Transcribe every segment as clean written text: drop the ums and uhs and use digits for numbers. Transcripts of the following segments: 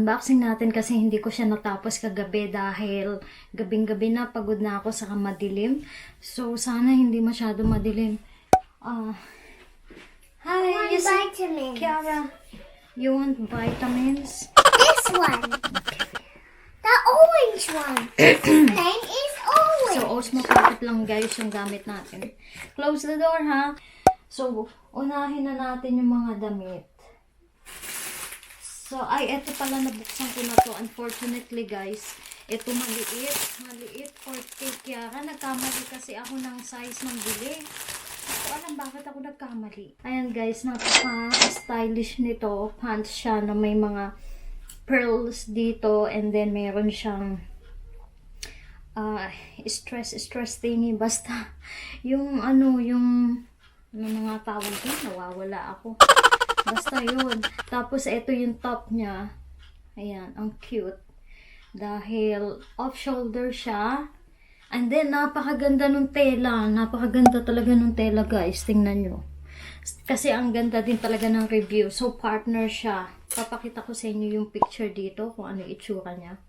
unboxing natin kasi hindi ko siya natapos kagabi dahil gabing-gabi na, pagod na ako sa madilim. So, sana hindi masyado madilim. Hi, I want vitamins. Kiara, you want vitamins? This one. The orange one. Its name is orange. So, Osmo Pocket lang guys yung gamit natin. Close the door ha. So, unahin na natin yung mga damit. So, eto pala nabuksan ko na to. Unfortunately guys, ito maliit for kay Kiara. Nagkamali kasi ako ng size ng bili. Hindi ko alam bakit ako nagkamali. Ayan guys, napaka-stylish nito. Pants siya na may mga pearls dito, and then meron siyang stress thingy. Basta, yung mga tawag din, nawawala ako. Basta yun. Tapos, ito yung top niya. Ayan, ang cute. Dahil off-shoulder siya. And then, napakaganda nung tela. Napakaganda talaga nung tela, guys. Tingnan nyo. Kasi ang ganda din talaga ng review. So, partner siya. Papakita ko sa inyo yung picture dito, kung ano yung itsura niya.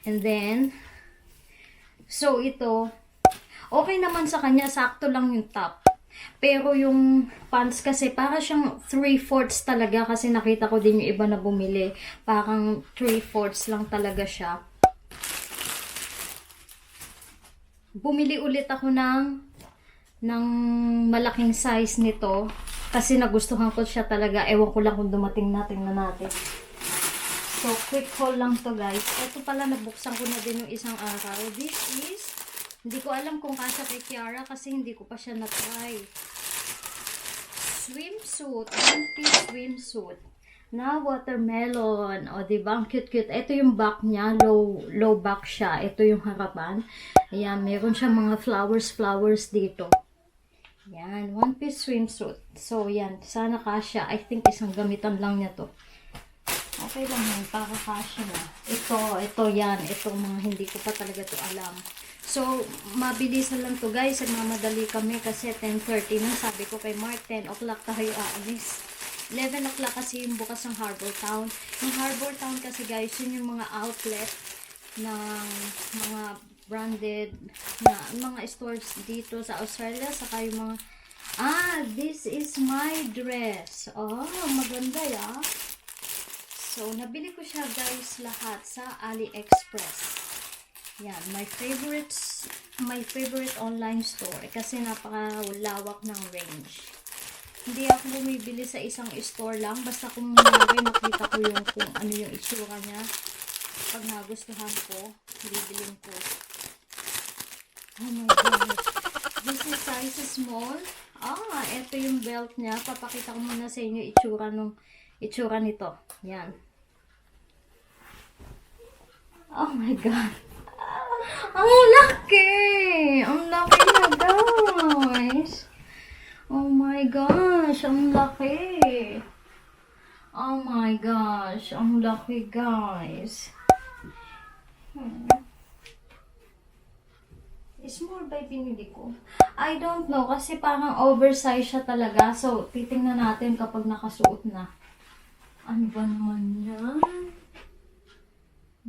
And then, so ito, okay naman sa kanya. Sakto lang yung top. Pero yung pants kasi, para siyang 3/4 talaga. Kasi nakita ko din yung iba na bumili. Parang 3/4 lang talaga siya. Bumili ulit ako ng malaking size nito. Kasi nagustuhan ko siya talaga. Ewan ko lang kung dumating na, tingnan natin. So, quick haul lang to guys. Ito pala, nabuksan ko na din yung isang araw. This is, hindi ko alam kung kasya kay Kiara kasi hindi ko pa siya na-try. Swimsuit. One-piece swimsuit. Na watermelon. O, diba? Ang cute-cute. Ito yung back niya. Low back siya. Ito yung harapan. Ayan, meron siya mga flowers dito. Yan, one-piece swimsuit. So, yan. Sana kasya. I think isang gamitan lang niya to. Okay lang yan. Para kasya na. Ito yan. Ito mga hindi ko pa talaga to alam. So, mabilisan lang to guys. Mamadali kami kasi 10:30 na. Sabi ko kay Mark, 10 o'clock tayo aalis. 11 o'clock kasi yung bukas ng Harbour Town. Yung Harbour Town kasi guys, yun yung mga outlet ng mga branded na mga stores dito sa Australia. Saka yung mga, this is my dress. Oh, maganda ya. So, nabili ko siya guys lahat sa AliExpress. Yan, my favorite online store. Kasi napakalawak ng range. Hindi ako bumibili sa isang store lang. Basta kung makita ko yung kung ano yung itsura niya. Pag nagustuhan ko, bibilin ko. Oh my God. This is size small. Ito yung belt niya. Papakita ko muna sa inyo itsura nito. Yan. Oh my God. Ang laki! Ang laki na guys. Oh my gosh, ang laki. Oh my gosh, ang laki guys. Small ba pinili ko? I don't know kasi parang oversize siya talaga. So, titingnan natin kapag nakasuot na. Ano ba naman yan?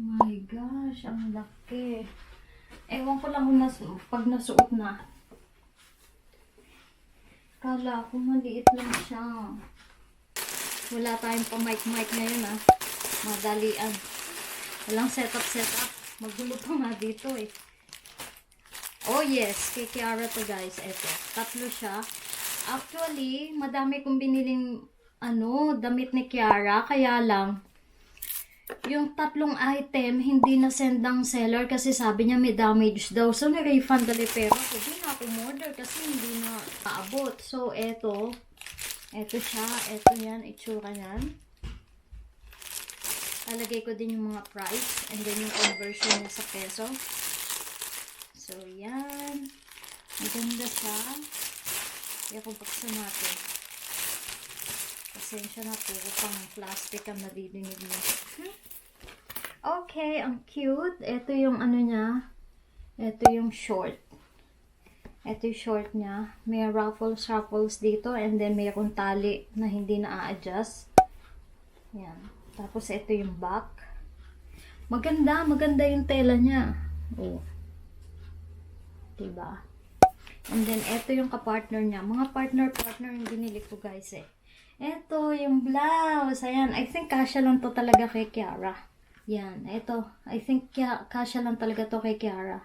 My gosh, ang laki. Ewan ko lang kung pag nasuot na. Kala ko maliit lang siya. Wala tayong pa-mic ngayon Madalian. Walang setup. Magulo pa nga dito eh. Oh yes, kay Kiara to guys. Eto, tatlo siya. Actually, madami kong biniling damit ni Kiara. Kaya lang, yung tatlong item, hindi na send ng seller kasi sabi niya may damage daw. So, ni-refund dali pero hindi na ako order kasi hindi na maabot. So, eto siya. Eto yan, itsura yan. Lalagay ko din yung mga price and then yung conversion niya sa peso. So, yan. Maganda siya. Kaya kung buksan natin. Pasensya na po pang plastic ang nadidinig niya. Okay, ang cute. Ito yung niya. Ito yung short. Ito yung short niya. May ruffles dito and then mayroong tali na hindi na-a-adjust. Yan. Tapos ito yung back. Maganda, maganda yung tela niya. Oh. Diba? And then, ito yung kapartner niya. Mga partner yung binili ko, guys, eh. Ito, yung blouse. Ayan, I think kasya lang to talaga kay Kiara. Yan, ito. I think kasya lang talaga to kay Kiara.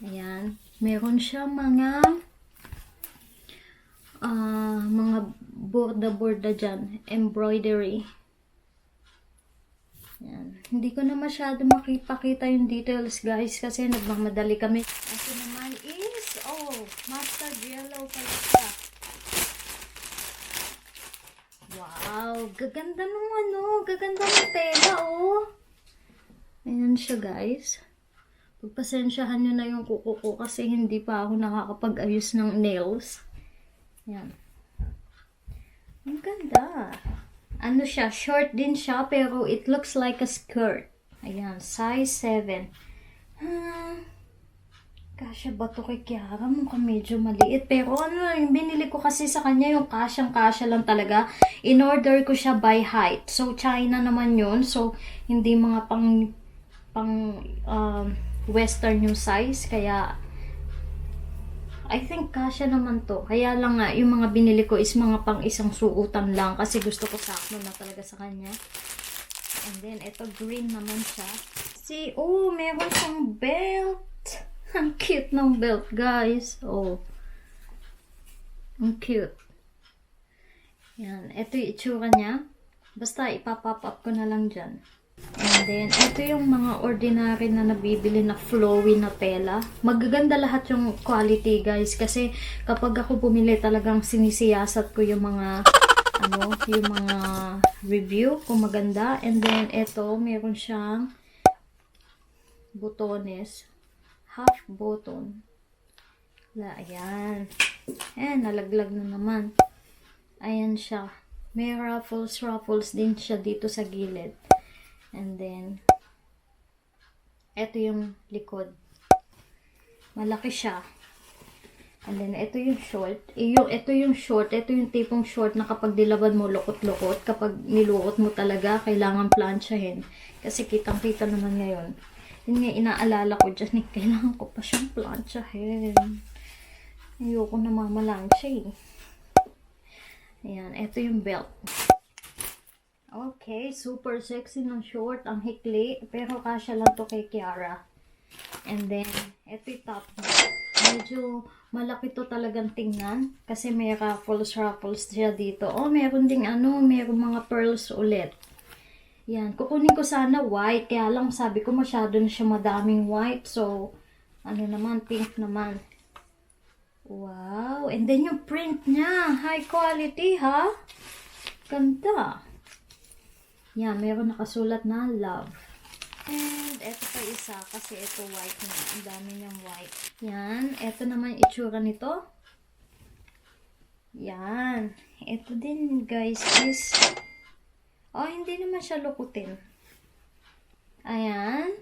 Ayan. Meron siya mga borda-borda dyan. Embroidery. Yan. Hindi ko na masyado makipakita yung details, guys, kasi nagmamadali kami. Ito naman is, mustard yellow pala siya. Wow, gaganda gaganda ng tela, oh. Ayan siya, guys. Pagpasensyahan nyo na yung kuko ko kasi hindi pa ako nakakapag-ayos ng nails. Yan. Ang ganda. Ano siya, short din siya, pero it looks like a skirt. Ayan, size 7. Kasya ba to kay Kiara? Mukhang medyo maliit. Pero yung binili ko kasi sa kanya, yung kasyang-kasya lang talaga. In-order ko siya by height. So, China naman yun. So, hindi mga pang western yung size. Kaya, I think kasya naman to. Kaya lang nga, yung mga binili ko is mga pang isang suotan lang. Kasi gusto ko sakto na talaga sa kanya. And then, ito green naman siya. See, meron siyang belt. Ang cute ng belt, guys. Ang cute. Yan. Ito yung itsura niya. Basta ipapop up ko na lang dyan. And then, ito yung mga ordinary na nabibili na flowy na tela. Magaganda lahat yung quality, guys. Kasi kapag ako bumili, talagang sinisiyasat ko yung mga yung mga review kung maganda. And then, ito, meron siyang butones. Half button. Ayan. Ayan, nalaglag na naman. Ayan siya. May ruffles din siya dito sa gilid. And then, ito yung likod. Malaki siya. And then, ito yung short. Ito yung short. Ito yung tipong short na kapag dilabad mo, lukot-lukot. Kapag nilukot mo talaga, kailangan plansyahin. Kasi kitang-kita naman ngayon. Yun nga, inaalala ko dyan, kailangan ko pa siyang plansyahin. Ayoko na mamalang siya, Ayan, ito yung belt. Okay, super sexy ng short, ang hikli, pero kasya lang to kay Kiara. And then, ito yung top niya. Medyo malaki to talagang tingnan, kasi may ruffles siya dito. Meron ding meron mga pearls ulit. Yan, kukunin ko sana white, kaya lang sabi ko masyado na siya madaming white. So, pink naman. Wow, and then yung print niya, high quality, ha? Ganda. Yan, meron nakasulat na love. And, eto pa isa, kasi ito white na. Ang dami niyang white. Yan, eto naman itsura nito. Yan, eto din, guys, is... hindi naman siya lukutin. Ayan.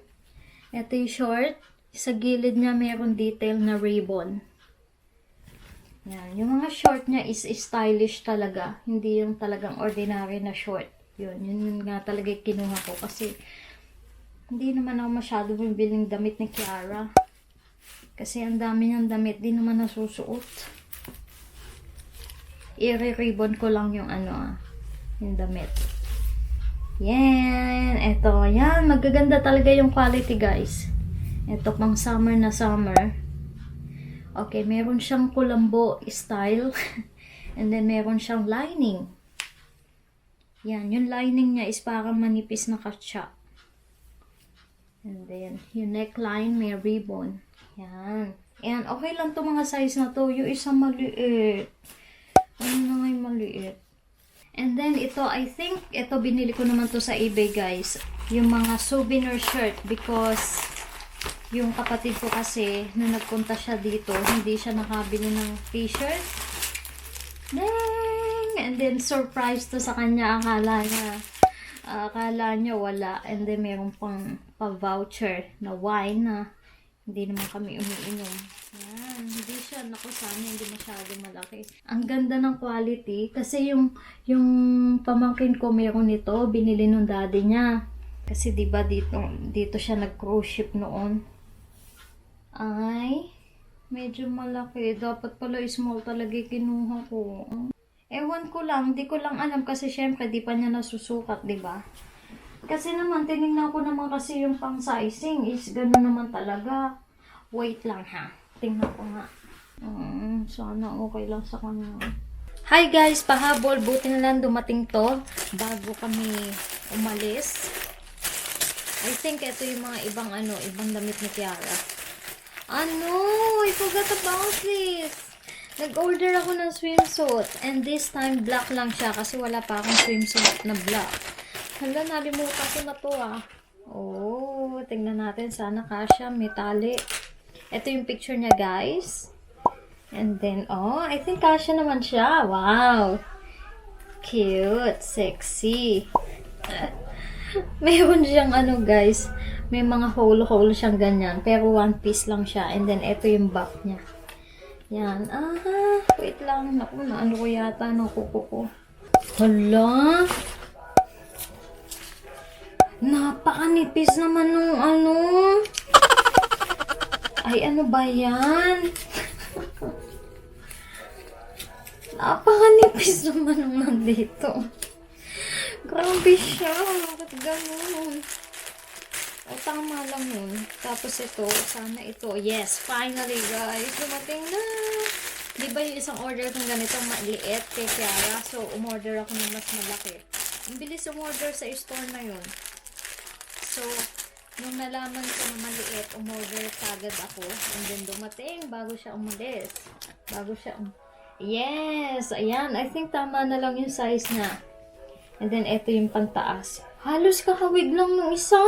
Ito yung short. Sa gilid niya mayroon detail na ribbon. Yan. Yung mga short niya is stylish talaga. Hindi yung talagang ordinary na short. Yun nga talaga kinuha ko. Kasi, hindi naman ako masyado bibiling damit ni Kiara. Kasi ang dami niyang damit. Di naman nasusuot. I-ribbon ko lang yung yung damit. Yan. Ito. Yan. Magaganda talaga yung quality, guys. Ito pang summer na summer. Okay. Meron siyang kulambo style. And then, meron siyang lining. Yan. Yung lining niya is parang manipis na katsa. And then, yung neckline may ribbon. Yan. Yan. Okay lang to mga size na to. Yung isang maliit. Ano na nga yung maliit? And then, ito, I think, ito, binili ko naman to sa eBay, guys. Yung mga souvenir shirt. Because, yung kapatid ko kasi, na nagpunta siya dito, hindi siya nakabili ng t-shirt. Dang! And then, surprise to sa kanya. Akala niya wala. And then, meron pang pa-voucher na wine na hindi naman kami umiinom. Yan, hindi siya, naku sana hindi masyado malaki. Ang ganda ng quality kasi yung pamangkin ko meron nito, binili nung daddy niya. Kasi 'di ba dito siya nag-cruise ship noon. Ay, medyo malaki. Dapat pala small talaga kinuha ko. Ewan ko lang, di ko lang alam kasi syempre di pa niya nasusukat, 'di ba? Kasi naman tinignan ko naman kasi yung pang sizing is gano'n naman talaga. Wait lang ha. Tingnan ko nga. Sana okay lang sa kanya. Hi guys, pahabol. Buti na lang dumating to bago kami umalis. I think ito yung mga ibang damit ni Kiara. I forgot about this. Nag-order ako ng swimsuit. And this time, black lang siya kasi wala pa akong swimsuit na black. Hala, nalimutan ko na to Oh, tingnan natin. Sana kasya. May tali. Ito yung picture niya, guys. And then, I think kasya naman siya. Wow. Cute. Sexy. Mayroon siyang guys. May mga hole-hole siyang ganyan. Pero one piece lang siya. And then, ito yung back niya. Yan. Wait lang. Naku, ko yata ng kuko ko. Hala. Napakanipis naman nung Ay, ano ba yan? Napakanipis naman nung nandito. Grabe siya. Bakit ganun? Tama lang yun. Tapos ito, sana ito. Yes, finally guys. Dumating na. Di ba yung isang order kong ganito maliit kay Kiara? So, umorder ako ng mas malaki. Ang bilis umorder sa store na yun. So, nung nalaman ko na maliit, umorder kagad ako. And then dumating bago siya umalis. Yes! Ayan. I think tama na lang yung size niya. And then, ito yung pantaas. Halos kakawig lang ng isa.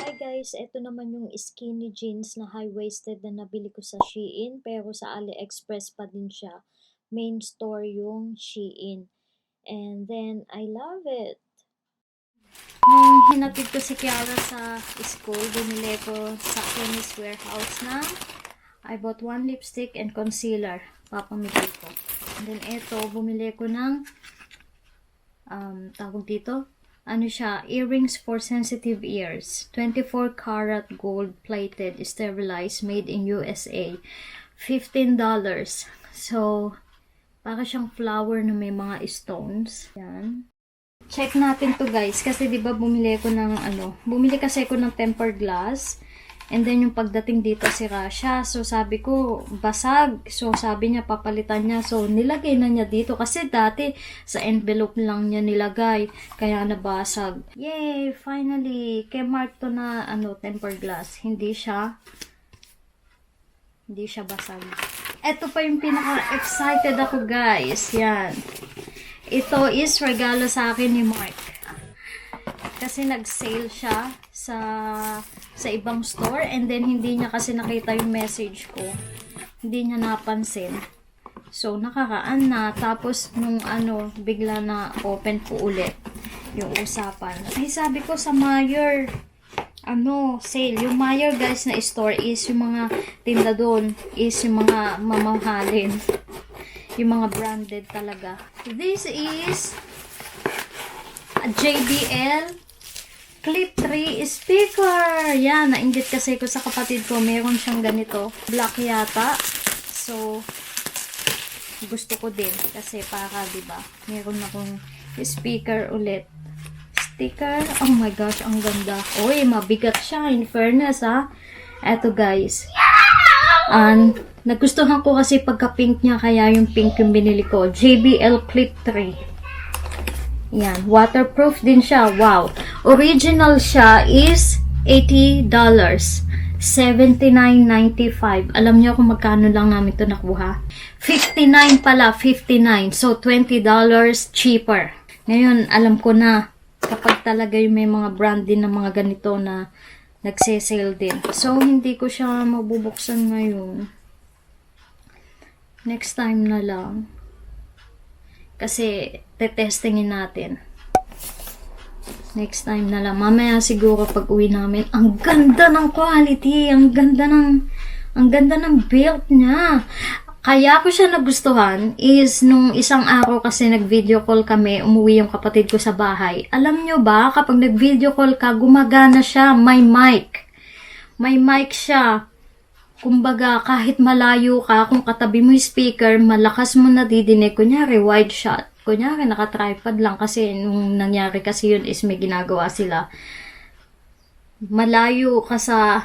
Hi guys, ito naman yung skinny jeans na high-waisted na nabili ko sa Shein. Pero sa AliExpress pa din siya. Main store yung Shein. And then, I love it. Nung hinatid ko si Kiara sa school, bumili ko sa Chemist Warehouse na I bought one lipstick and concealer. Papamili ko. And then, ito, bumili ko ng tawag dito, earrings for sensitive ears. 24 karat gold plated, sterilized, made in USA. $15. So, para siyang flower na may mga stones. Yan. Check natin to guys. Kasi diba bumili kasi ako ng tempered glass. And then yung pagdating dito sira siya. So sabi ko, basag. So sabi niya, papalitan niya. So nilagay na niya dito. Kasi dati sa envelope lang niya nilagay. Kaya nabasag. Yay! Finally! Kay Mark to na tempered glass. Hindi siya basag. Ito pa yung pinaka-excited ako guys. Yan. Ito is regalo sa akin ni Mark. Kasi nag-sale siya sa ibang store and then hindi niya kasi nakita yung message ko. Hindi niya napansin. So, nakakaan na. Tapos, nung bigla na open ko ulit yung usapan. Ay, sabi ko sa Meijer, sale. Yung Meijer guys na store is yung mga tinda doon is yung mga mamahalin. Yung mga branded talaga. This is a JBL Clip 3 speaker. Yan, nainggit kasi ko sa kapatid ko. Meron siyang ganito. Black yata. So, gusto ko din. Kasi para, diba, meron akong speaker ulit. Sticker. Oh my gosh, ang ganda. Uy, mabigat siya. In fairness, ha. Eto, guys. Nagustuhan ko kasi pagka-pink niya. Kaya yung pink yung binili ko. JBL Clip 3. Yan. Waterproof din siya. Wow. Original siya is $80. $79.95. Alam niyo kung magkano lang namin ito nakuha? $59 pala. $59. So, $20 cheaper. Ngayon, alam ko na kapag talaga yung may mga brand din ng mga ganito na nagsesale din. So, hindi ko siya mabubuksan ngayon. Next time na lang. Kasi, tetestingin natin. Next time na lang. Mamaya siguro pag uwi namin. Ang ganda ng quality. Ang ganda ng Ang ganda ng build niya. Kaya ko siya nagustuhan is nung isang araw kasi nag-video call kami, umuwi yung kapatid ko sa bahay. Alam nyo ba, kapag nag-video call ka, gumagana siya, may mic. May mic siya. Kumbaga, kahit malayo ka, kung katabi mo yung speaker, malakas mo nadidinig. Kunyari, wide shot. Kunyari, naka-tripod lang kasi nung nangyari kasi yun is may ginagawa sila. Malayo ka sa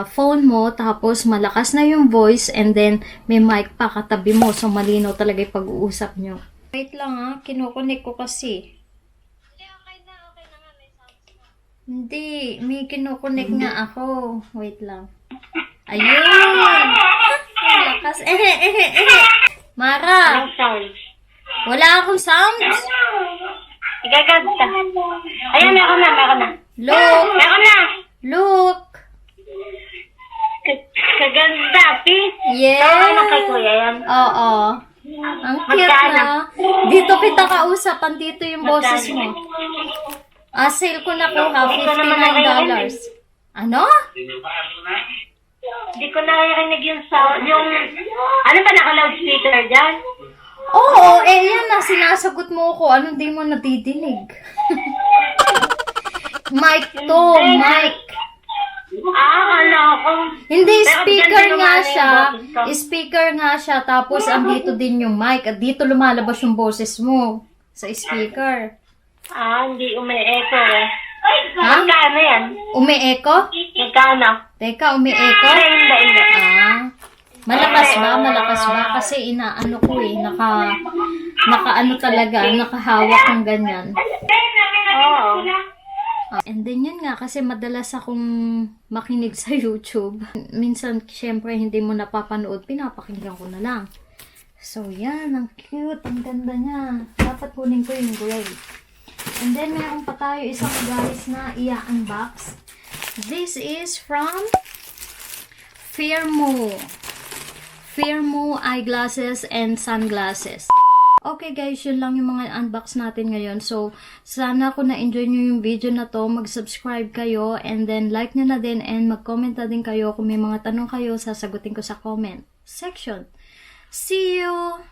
phone mo, tapos malakas na yung voice, and then may mic pa katabi mo, so malinaw talaga yung pag-uusap nyo. Wait lang ha, kinukunik ko kasi. Hindi, may kinukunik nga ako. Wait lang. Ayun! Lakas. Mara! Wala akong sounds? Igaganda. Ayan, meron na. Look! Meron na. Look! Kaganda, Pi. Yes! Ano kay Kuya yan? Oo. Ang cute na. Dito kita kausap. Dito yung boses mo. Sale ko na kuha. $59. Ano? Hindi ko naririnig yung sound. Yung, ano ba naka-loudspeaker dyan? Oo, yan na. Sinasagot mo ko. Ano di mo nadidinig? Mic to. Mic. Akala ko. Hindi, Pero speaker ganda nga naman siya. yung boses ko. Speaker nga siya. Tapos, andito din yung mic. At dito lumalabas yung boses mo. Sa speaker. Hindi umi-echo eh. Ha? Magkano yan? Umi-echo? Magkano? Teka, umi-echo? Hindi. Malakas ba? Kasi inaano ko eh. Naka-ano talaga. Nakahawak ng ganyan. Oo. And then yun nga, kasi madalas akong makinig sa YouTube. Minsan, syempre, hindi mo napapanood, pinapakinggan ko na lang. So, yan, ang cute, ang ganda niya. Dapat kunin ko yung gray. And then, meron pa tayo isang guys na i-unbox. This is from Firmoo. Firmoo eyeglasses and sunglasses. Okay guys, yun lang yung mga unbox natin ngayon. So, sana kung na-enjoy nyo yung video na to, mag-subscribe kayo, and then like nyo na din, and mag-comment na din kayo. Kung may mga tanong kayo, sasagutin ko sa comment section. See you!